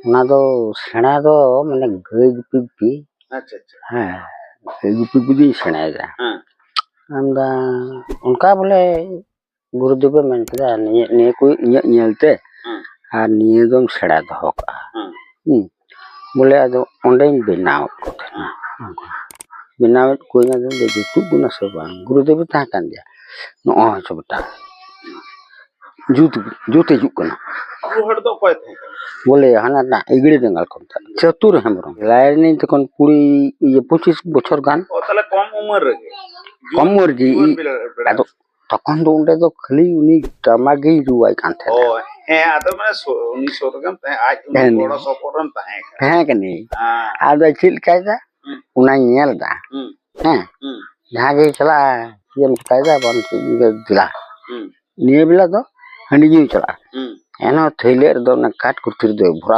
ना दो सेना दो मैंने गई गुपी अच्छा अच्छा हाँ गई गुपी बुदी सेना जा हाँ हमदा उनका बोले गुरुदेव मन के ने कोई नेलते हाँ निये दम सेड़ा दो का हाँ बोले अदो ओंडे बनाव बनाव कोई ना दे तू गुना सब गुरुदेव ता कान दिया नो सबटा जूते जुकना वो हट दो कोई थे बोले हाना ना इगड़े दंगाल कोता चतुर हेमरम लायर नहीं तखन कुड़ी ये 25 বছর गान ओ तले कम उम्र रे कम उम्र जी अदो तखन तो उंडे तो खाली उनी टमागे रुवाई कान थे ओ हे आदो माने 1900 रकम ते आज बड़ा सपोरम ताहे है के नहीं हां आदो चिल कायदा उना नेल दा हैं जहां गई चला ये कायदा बन दिला निये बिला तो हंडी जी चला एनो थैले दो ना काट कुर्तिर दो भरा